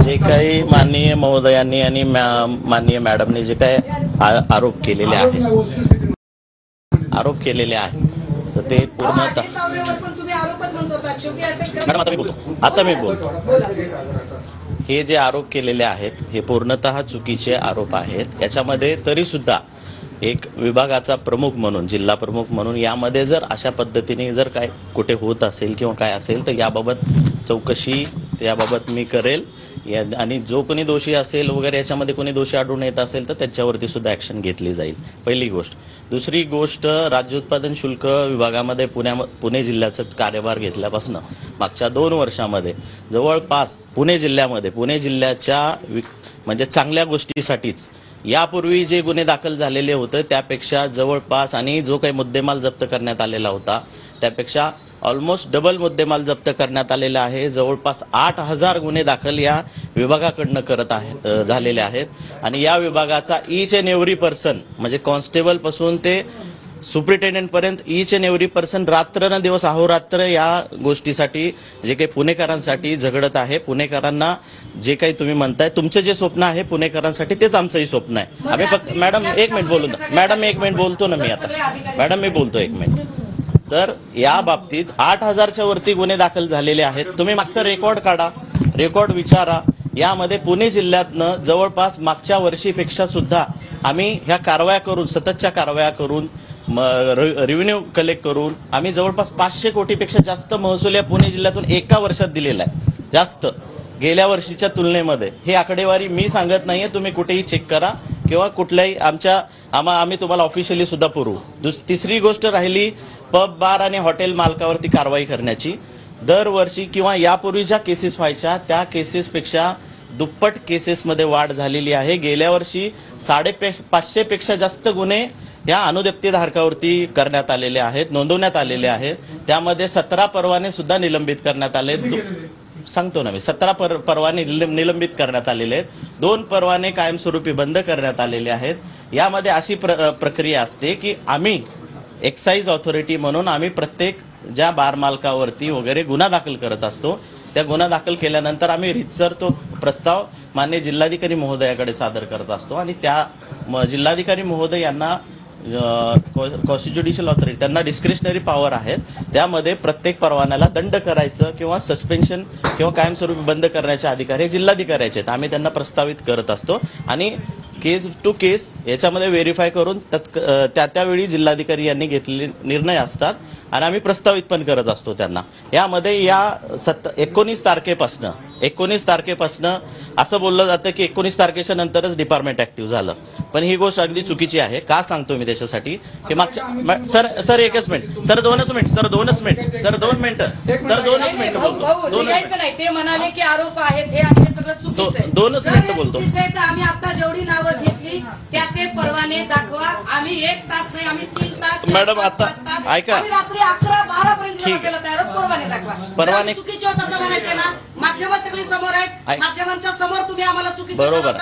जे काही माननीय महोदयांनी आणि माननीय मॅडमने जे काही आरोप केलेले आहेत तर ते पूर्णतः मॅडम आता मी बोलतो हे जे आरोप केलेले आहेत हे पूर्णतः चुकीचे आरोप आहेत। याच्यामध्ये तरी सुद्धा एक विभागाचा प्रमुख म्हणून जिल्हा प्रमुख म्हणून यामध्ये जर अशा पद्धतीने जर काय कुठे होत असेल किंवा काय असेल तर याबाबत चौकशी याबाबत मी करेल आणि जो कोणी दोषी असेल वगैरे याच्यामध्ये कोणी दोषी आढळून येत असेल तर त्याच्यावरती सुद्धा ॲक्शन घेतली जाईल। पहिली गोष्ट। दुसरी गोष्ट, राज्य उत्पादन शुल्क विभागामध्ये पुणे जिल्ह्याचा कार्यभार घेतल्यापासून मागच्या 2 वर्षामध्ये जवळपास पुणे जिल्ह्याच्या म्हणजे चांगल्या गोष्टीसाठीच यापूर्वी जे गुन्हे दाखल झालेले होते त्यापेक्षा जवळपास आणि जो काही मुद्देमाल जप्त करण्यात आलेला होता त्यापेक्षा ऑलमोस्ट डबल मुद्देमाल जप्त करण्यात आलेला आहे। जवळपास 8000 गुन्हे दाखल या विभागाकडनं झालेले आहेत आणि या विभागाचा ईच अँड एव्हरी पर्सन म्हणजे कॉन्स्टेबल पासून ते सुपरिटेंडेंट पर्यंत ईच अँड एव्हरी पर्सन रात्रंदिवस अहोरात्र या गोष्टीसाठी जे काही पुणेकरांसाठी झगडत आहे। पुणेकरांना जे काही तुम्ही म्हणताय तुमचे जे स्वप्न आहे पुणेकरांसाठी तेच आमचंही स्वप्न आहे। आम्ही फक्त मॅडम 1 मिनिट बोलू ना मॅडम 1 मिनिट बोलतो ना मी आता मॅडम मी बोलतो 1 मिनिट। तर या बाबतीत 8000च्या वरती गुन्हे दाखल झालेले आहेत। तुम्ही मागचा रेकॉर्ड काढा, रेकॉर्ड विचारा। यामध्ये पुणे जिल्ह्यातनं जवळपास मागच्या वर्षीपेक्षा सुद्धा आम्ही ह्या कारवाया करून सततच्या कारवाया करून रेव्हेन्यू कलेक्ट करून आम्ही जवळपास 500 कोटीपेक्षा जास्त महसूल या पुणे जिल्ह्यातून एका वर्षात दिलेला आहे, जास्त गेल्या वर्षीच्या तुलनेमध्ये। हे आकडेवारी मी सांगत नाहीये, तुम्ही कुठेही चेक करा किंवा कुठल्याही आम्ही तुम्हाला ऑफिशियली सुद्धा पुरवू। तिसरी गोष्ट राहिली पब बार आणि हॉटेल मालकावरती कारवाई करण्याची। दरवर्षी किंवा यापूर्वी ज्या केसेस व्हायच्या त्या केसेसपेक्षा दुप्पट केसेसमध्ये वाढ झालेली आहे। गेल्या वर्षी 550 पेक्षा जास्त गुन्हे या अनुदेप्तेधारकावरती करण्यात आलेले आहेत, नोंदवण्यात आलेले आहेत। त्यामध्ये 17 परवाने सुद्धा निलंबित करण्यात आले। सांगतो ना मी 17 परवाने निलंबित करण्यात आलेले आहेत, 2 परवाने कायमस्वरूपी बंद करण्यात आलेले आहेत। यामध्ये अशी प्रक्रिया असते की आम्ही एक्साइज ऑथॉरिटी म्हणून आम्ही प्रत्येक ज्या बार मालकावरती वगैरे गुन्हा दाखल करत असतो त्या गुन्हा दाखल केल्यानंतर आम्ही रितसर तो प्रस्ताव माननीय जिल्हाधिकारी महोदयाकडे सादर करत असतो आणि त्या जिल्हाधिकारी महोदय यांना कॉन्स्टिट्युशनल ऑथॉरिटी त्यांना डिस्क्रिशनरी पॉवर आहेत। त्यामध्ये प्रत्येक परवान्याला दंड करायचं किंवा सस्पेन्शन किंवा कायमस्वरूपी बंद करण्याचे अधिकार हे जिल्हाधिकाऱ्याचे आहेत। आम्ही त्यांना प्रस्तावित करत असतो आणि केस टू केस याच्यामध्ये व्हेरीफाय करून त्यावेळी जिल्हाधिकारी यांनी घेतलेले निर्णय असतात आणि आम्ही प्रस्तावित पण करत असतो त्यांना। यामध्ये या 19 तारखेपासून असं बोललं जातं की 19 तारखेच्या नंतरच डिपार्टमेंट ऍक्टिव्ह झालं, पण ही गोष्ट अगदी चुकीची आहे। का सांगतो मी त्याच्यासाठी की मागच्या sir 1 minute sir 2 minute sir 2 minute sir 2 मिनिटं सर 2 मिनिटं बोलतो ते म्हणाले की आरोप आहेत हे आणि सगळं चुकीचं आहे। 2 मिनिटं बोलतो। आम्ही आता जेवढी नावं घेतली त्याचे परवाने दाखवा। आम्ही 1 तास नाही आम्ही 3 तास मॅडम आता ऐका रात्री 11-12 पर्यंत परवाने दाखवा। परवाने चुकीचे होत असं म्हणायचं ना, माध्यम सगळी समोर आहेत, माध्यमांच्या समोर तुम्ही आम्हाला चुकीचं बरोबर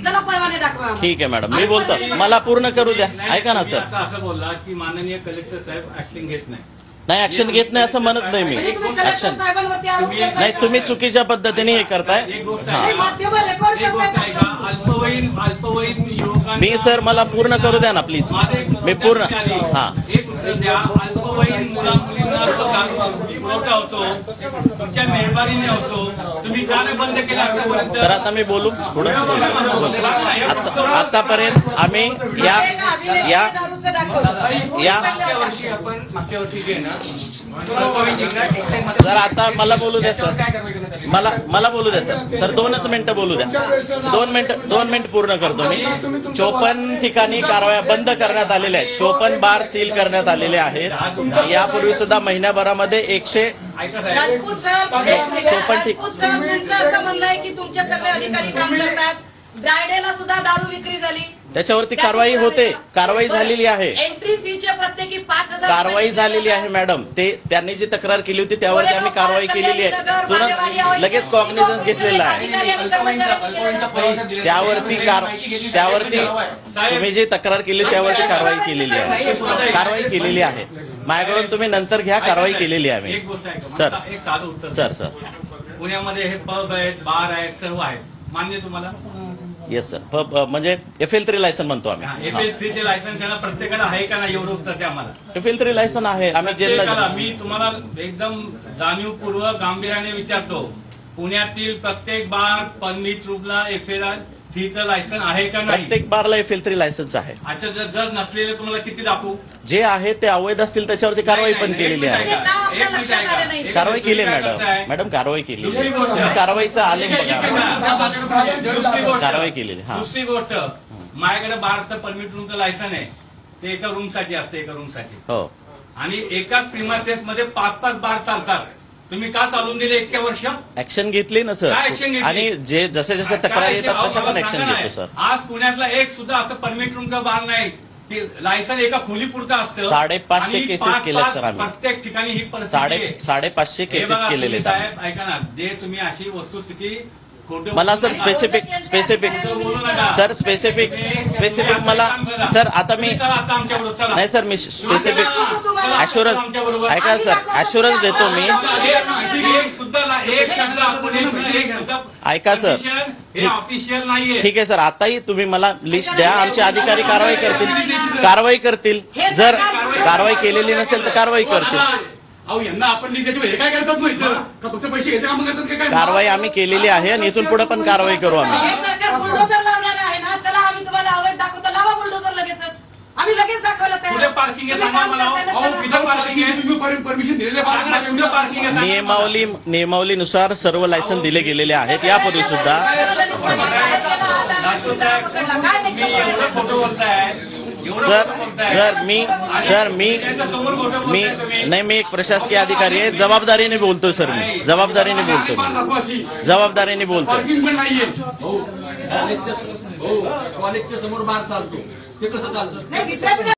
चला परवाने दाखवा। ठीक आहे मॅडम मी बोलतो, मला पूर्ण करू द्या। ऐका ना सर, असं बोलला की माननीय कलेक्टर साहेब ऍक्शन घेत नाही ऍक्शन घेत नाही असं म्हणत नाही मी। ऍक्शन नाही, तुम्ही चुकीच्या पद्धतीने हे करताय। मी सर मला पूर्ण करू द्या ना प्लीज, मी पूर्ण अल्पवयीन मुला-मुलींना पुरवठा होतो तुमच्या मेहरबानीने होतो, तुम्ही का नाही बंद केला आतापर्यंत? सर आता मी बोलू पुढे। आतापर्यंत आम्ही सर आता मला बोलू द्या सर, मला बोलू द्या सर 2 मिनिटं बोलू द्या। 2 मिनिट पूर्ण करतो मी। 54 ठिकाणी कारवाया बंद करण्यात आलेल्या आहेत, 54 बार सील करण्यात आलेले आहेत। यापूर्वी सुद्धा महिन्याभरामध्ये 154 म्हणणं आहे की तुमचे सगळे अधिकारी काम करतात ड्रायडेला सुद्धा दारू विक्री झाली. त्याच्यावरती कारवाई होते, कारवाई झालेली आहे, एंट्री फीचे प्रत्येकी 5,000 कारवाई झालेली आहे मॅडम. ते त्यांनी जी तक्रार केली होती त्यावरती आम्ही कारवाई केलेली आहे, तुरंत लगेच कॉग्निझन्स घेतलेला आहे. त्यावरती तुम्ही जी तक्रार केली त्यावरती कारवाई केलेली आहे. माझ्याकडून तुम्ही नंतर घ्या, कारवाई केलेली आहे एक गोष्ट आहे आम्ही. का? सर एक साधं उत्तर सर पुण्यामध्ये हे पब आहेत, बार आहेत, सर्व आहेत, मान्य तुम्हाला? Yes sir. म्हणजे FL3 लायसन म्हणतो आम्ही. FL3 चे लायसन घेणं प्रत्येकाला आहे का नाही, एवढं उत्तर द्या मला. FL3 लायसन आहे, आम्ही प्रत्येकाला. जेलला. मी तुम्हाला एकदम जाणीवपूर्वक गांभीर्याने विचारतो, पुण्यातील प्रत्येक बार परमिट रूपला FL3चं लायसन आहे का नाही? प्रत्येक बारला FL3 लायसन्स आहे. अच्छा, जर नसलेले तुम्हाला किती दाखवू? जे आहे ते अवैध असतील त्याच्यावरती कारवाई पण केलेली आहे. कारवाई केली मॅडम कारवाई केली. दुसरी गोष्ट. कारवाईचा आलेख बघा. दुसरी गोष्ट. कारवाई केलेली. हा. दुसरी गोष्ट, माझ्याकडे बारचं परमिट रूमचं लायसन आहे, ते एका रूम साठी असतं, एका रूम साठी. हो. आणि एकाच प्रिमायसेस मध्ये 5-5 बार चालतात. तुम्ही का चालून दिले इतक्या वर्ष? ऍक्शन घेतली ना सर. काय action घेतली? आणि जे जसे जसे तक्रारी येतात तशा पण ऍक्शन घेतो सर. आज पुण्यातला एक सुद्धा असं परमिट रूम का बार नाही की लायसन एका खोलीपुरतं असतं. 550 आणि cases 5-5 केलेत सर आम्ही. प्रत्येक ठिकाणी ही परिस्थिती आहे. 550 हे केसेस बघा, केलेले तुम्ही आहेत. साहेब ऐका ना, जे तुम्ही अशी वस्तुस्थिती खोटं मला सर बोलू नका. स्पेसिफिक बोलू नका. सर स्पेसिफिक मला सर आता मी चला आता आमच्याबरोबर चला. नाही सर मी स्पेसिफिक चला, ऍश्युरन्स आमच्याबरोबर. ऐका सर ऍश्युरन्स देतो मी. एक शब्द आपण एक सुद्धा ऐका सर. हे ऑफिशियल नाहीये. ठीक आहे सर, आताही तुम्ही मला लिस्ट द्या, आमचे अधिकारी कारवाई करतील. जर कारवाई केलेली नसेल तर कारवाई करतील. अहो यांना आपण त्याच्यावर हे काय करतात माहिती का? फक्त पैसे घ्यायचं काम करतात का काय? कारवाई आम्ही केलेली आहे आणि इथून पुढे पण कारवाई करू आम्ही. हे सरकार बुलडोझर लावणार आहे ना. चला आम्ही तुम्हाला अवैध दाखवतो, लावा बुलडोझर लगेचच. आम्ही लगेच दाखवलं त्याला. कुठे parking आहे सांगा मला. अहो विधान पार्किंग आहे, तुम्ही परमिशन दिलेले कुठे पार्किंग आहे? नियमावलीनुसार सर्व लायसन दिले गेलेले आहेत यापूर्वी सुद्धा. मी एवढं खोटं बोलताय, मी एक प्रशासकीय अधिकारी आहे, जबाबदारीने बोलतोय सर. मी जबाबदारीने बोलतोय. पार्किंग पण नाहीये. कॉलेजच्या समोर बार चालतो, ते कसं चालतं? नाही, विद्यापीठ